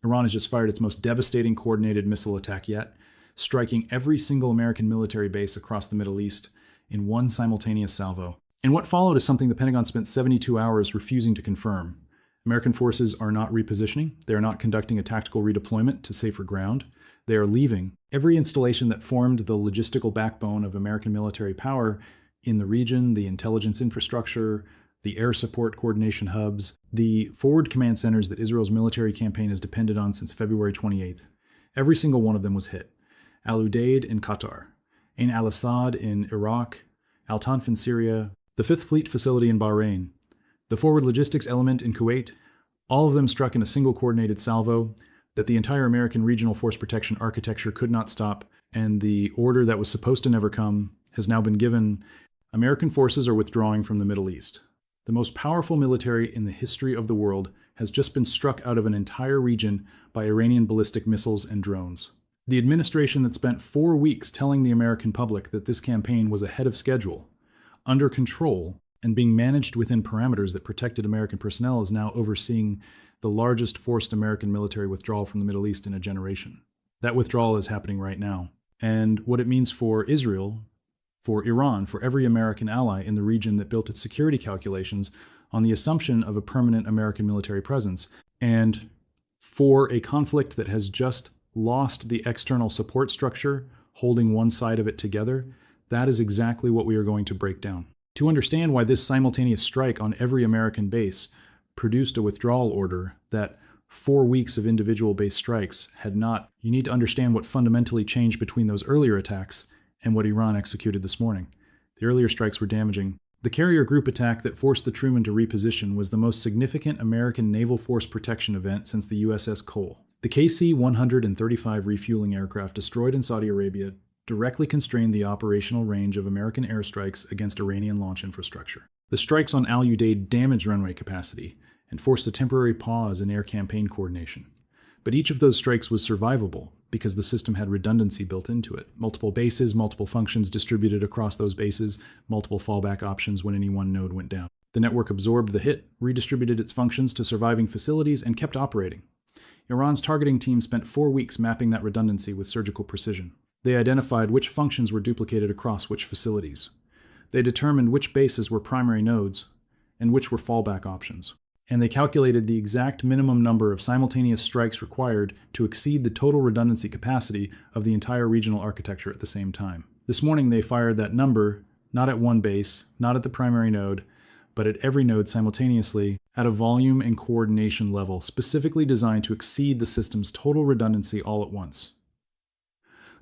Iran has just fired its most devastating coordinated missile attack yet, striking every single American military base across the Middle East in one simultaneous salvo. And what followed is something the Pentagon spent 72 hours refusing to confirm. American forces are not repositioning. They are not conducting a tactical redeployment to safer ground. They are leaving. Every installation that formed the logistical backbone of American military power in the region, the intelligence infrastructure, the air support coordination hubs, the forward command centers that Israel's military campaign has depended on since February 28th, every single one of them was hit. Al-Udeid in Qatar, al-Asad in Iraq, Al-Tanf in Syria, the Fifth Fleet facility in Bahrain, the forward logistics element in Kuwait, all of them struck in a single coordinated salvo that the entire American regional force protection architecture could not stop, and the order that was supposed to never come has now been given. American forces are withdrawing from the Middle East. The most powerful military in the history of the world has just been struck out of an entire region by Iranian ballistic missiles and drones. The administration that spent 4 weeks telling the American public that this campaign was ahead of schedule, under control, and being managed within parameters that protected American personnel is now overseeing the largest forced American military withdrawal from the Middle East in a generation. That withdrawal is happening right now. And what it means for Israel, for Iran, for every American ally in the region that built its security calculations on the assumption of a permanent American military presence, and for a conflict that has just lost the external support structure holding one side of it together, that is exactly what we are going to break down. To understand why this simultaneous strike on every American base produced a withdrawal order that 4 weeks of individual base strikes had not, you need to understand what fundamentally changed between those earlier attacks and what Iran executed this morning. The earlier strikes were damaging. The carrier group attack that forced the Truman to reposition was the most significant American naval force protection event since the USS Cole. The KC-135 refueling aircraft destroyed in Saudi Arabia directly constrained the operational range of American airstrikes against Iranian launch infrastructure. The strikes on Al-Udeid damaged runway capacity and forced a temporary pause in air campaign coordination. But each of those strikes was survivable because the system had redundancy built into it. Multiple bases, multiple functions distributed across those bases, multiple fallback options when any one node went down. The network absorbed the hit, redistributed its functions to surviving facilities, and kept operating. Iran's targeting team spent 4 weeks mapping that redundancy with surgical precision. They identified which functions were duplicated across which facilities. They determined which bases were primary nodes and which were fallback options. And they calculated the exact minimum number of simultaneous strikes required to exceed the total redundancy capacity of the entire regional architecture at the same time. This morning they fired that number not at one base, not at the primary node, but at every node simultaneously at a volume and coordination level specifically designed to exceed the system's total redundancy all at once.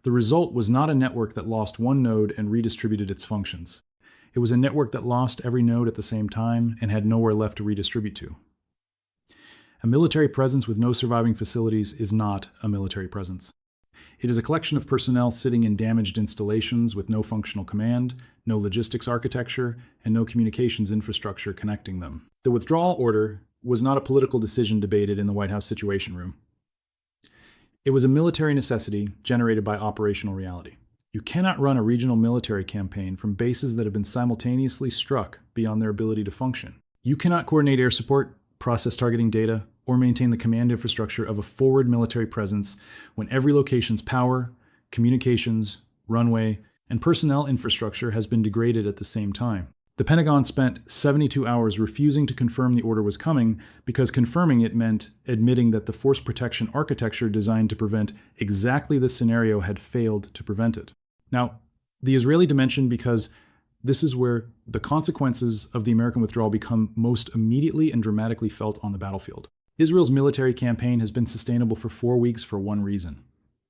The result was not a network that lost one node and redistributed its functions. It was a network that lost every node at the same time and had nowhere left to redistribute to. A military presence with no surviving facilities is not a military presence. It is a collection of personnel sitting in damaged installations with no functional command, no logistics architecture, and no communications infrastructure connecting them. The withdrawal order was not a political decision debated in the White House Situation Room. It was a military necessity generated by operational reality. You cannot run a regional military campaign from bases that have been simultaneously struck beyond their ability to function. You cannot coordinate air support, process targeting data, or maintain the command infrastructure of a forward military presence when every location's power, communications, runway, and personnel infrastructure has been degraded at the same time. The Pentagon spent 72 hours refusing to confirm the order was coming because confirming it meant admitting that the force protection architecture designed to prevent exactly this scenario had failed to prevent it. Now, the Israeli dimension, because this is where the consequences of the American withdrawal become most immediately and dramatically felt on the battlefield. Israel's military campaign has been sustainable for 4 weeks for one reason.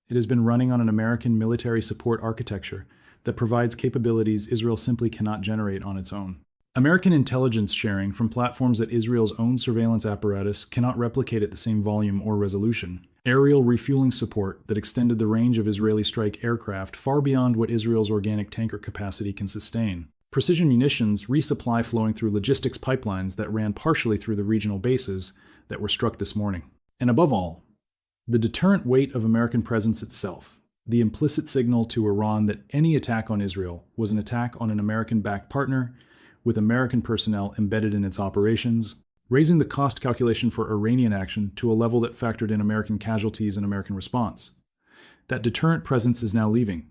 It has been running on an American military support architecture that provides capabilities Israel simply cannot generate on its own. American intelligence sharing from platforms that Israel's own surveillance apparatus cannot replicate at the same volume or resolution. Aerial refueling support that extended the range of Israeli strike aircraft far beyond what Israel's organic tanker capacity can sustain. Precision munitions resupply flowing through logistics pipelines that ran partially through the regional bases that were struck this morning. And above all, the deterrent weight of American presence itself. The implicit signal to Iran that any attack on Israel was an attack on an American-backed partner with American personnel embedded in its operations, raising the cost calculation for Iranian action to a level that factored in American casualties and American response. That deterrent presence is now leaving.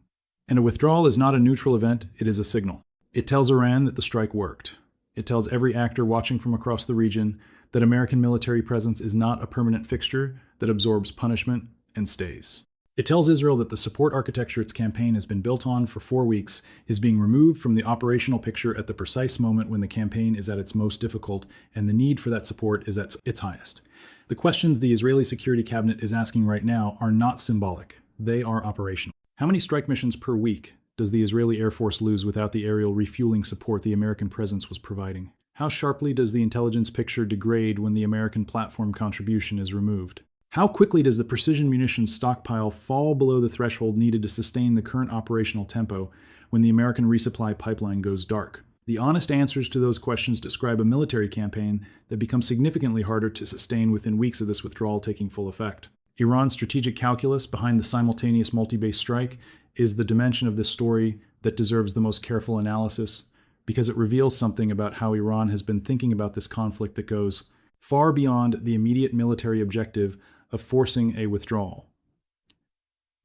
And a withdrawal is not a neutral event, it is a signal. It tells Iran that the strike worked. It tells every actor watching from across the region that American military presence is not a permanent fixture that absorbs punishment and stays. It tells Israel that the support architecture its campaign has been built on for 4 weeks is being removed from the operational picture at the precise moment when the campaign is at its most difficult and the need for that support is at its highest. The questions the Israeli Security Cabinet is asking right now are not symbolic. They are operational. How many strike missions per week does the Israeli Air Force lose without the aerial refueling support the American presence was providing? How sharply does the intelligence picture degrade when the American platform contribution is removed? How quickly does the precision munitions stockpile fall below the threshold needed to sustain the current operational tempo when the American resupply pipeline goes dark? The honest answers to those questions describe a military campaign that becomes significantly harder to sustain within weeks of this withdrawal taking full effect. Iran's strategic calculus behind the simultaneous multi-base strike is the dimension of this story that deserves the most careful analysis because it reveals something about how Iran has been thinking about this conflict that goes far beyond the immediate military objective of forcing a withdrawal.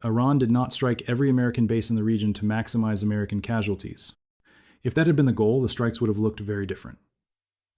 Iran did not strike every American base in the region to maximize American casualties. If that had been the goal, the strikes would have looked very different.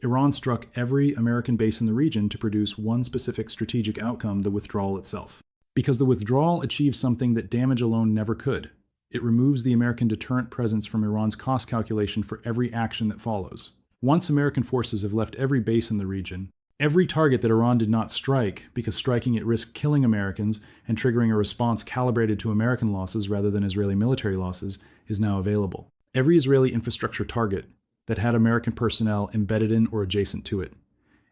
Iran struck every American base in the region to produce one specific strategic outcome, the withdrawal itself. Because the withdrawal achieves something that damage alone never could. It removes the American deterrent presence from Iran's cost calculation for every action that follows. Once American forces have left every base in the region, every target that Iran did not strike, because striking it risked killing Americans and triggering a response calibrated to American losses rather than Israeli military losses, is now available. Every Israeli infrastructure target that had American personnel embedded in or adjacent to it.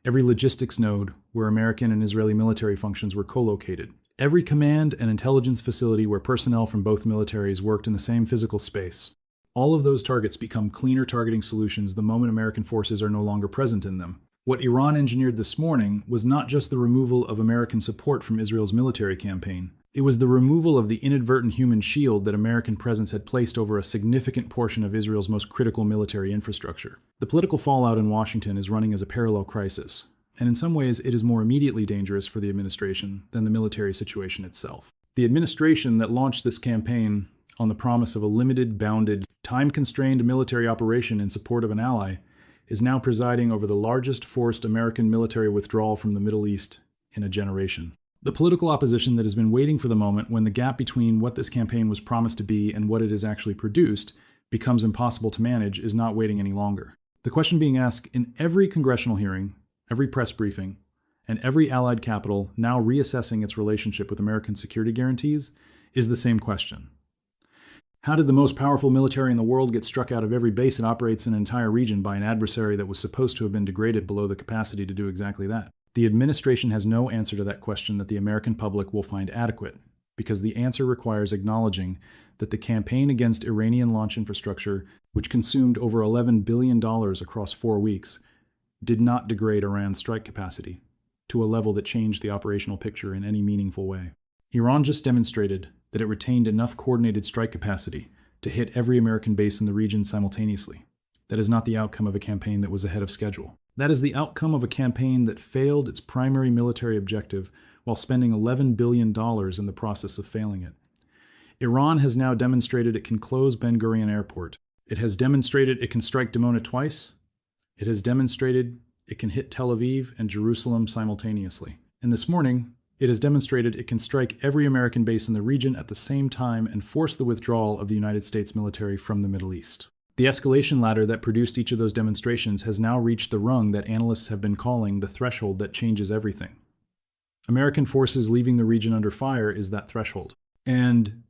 Every logistics node where American and Israeli military functions were co-located. Every command and intelligence facility where personnel from both militaries worked in the same physical space. All of those targets become cleaner targeting solutions the moment American forces are no longer present in them. What Iran engineered this morning was not just the removal of American support from Israel's military campaign. It was the removal of the inadvertent human shield that American presence had placed over a significant portion of Israel's most critical military infrastructure. The political fallout in Washington is running as a parallel crisis, and in some ways it is more immediately dangerous for the administration than the military situation itself. The administration that launched this campaign on the promise of a limited, bounded, time-constrained military operation in support of an ally is now presiding over the largest forced American military withdrawal from the Middle East in a generation. The political opposition that has been waiting for the moment when the gap between what this campaign was promised to be and what it has actually produced becomes impossible to manage is not waiting any longer. The question being asked in every congressional hearing, every press briefing, and every allied capital now reassessing its relationship with American security guarantees is the same question. How did the most powerful military in the world get struck out of every base it operates in an entire region by an adversary that was supposed to have been degraded below the capacity to do exactly that? The administration has no answer to that question that the American public will find adequate, because the answer requires acknowledging that the campaign against Iranian launch infrastructure, which consumed over $11 billion across 4 weeks, did not degrade Iran's strike capacity to a level that changed the operational picture in any meaningful way. Iran just demonstrated that it retained enough coordinated strike capacity to hit every American base in the region simultaneously. That is not the outcome of a campaign that was ahead of schedule. That is the outcome of a campaign that failed its primary military objective while spending $11 billion in the process of failing it. Iran has now demonstrated it can close Ben Gurion Airport. It has demonstrated it can strike Dimona twice. It has demonstrated it can hit Tel Aviv and Jerusalem simultaneously. And this morning, it has demonstrated it can strike every American base in the region at the same time and force the withdrawal of the United States military from the Middle East. The escalation ladder that produced each of those demonstrations has now reached the rung that analysts have been calling the threshold that changes everything. American forces leaving the region under fire is that threshold. And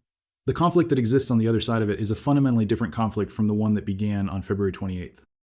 the conflict that exists on the other side of it is a fundamentally different conflict from the one that began on February 28th.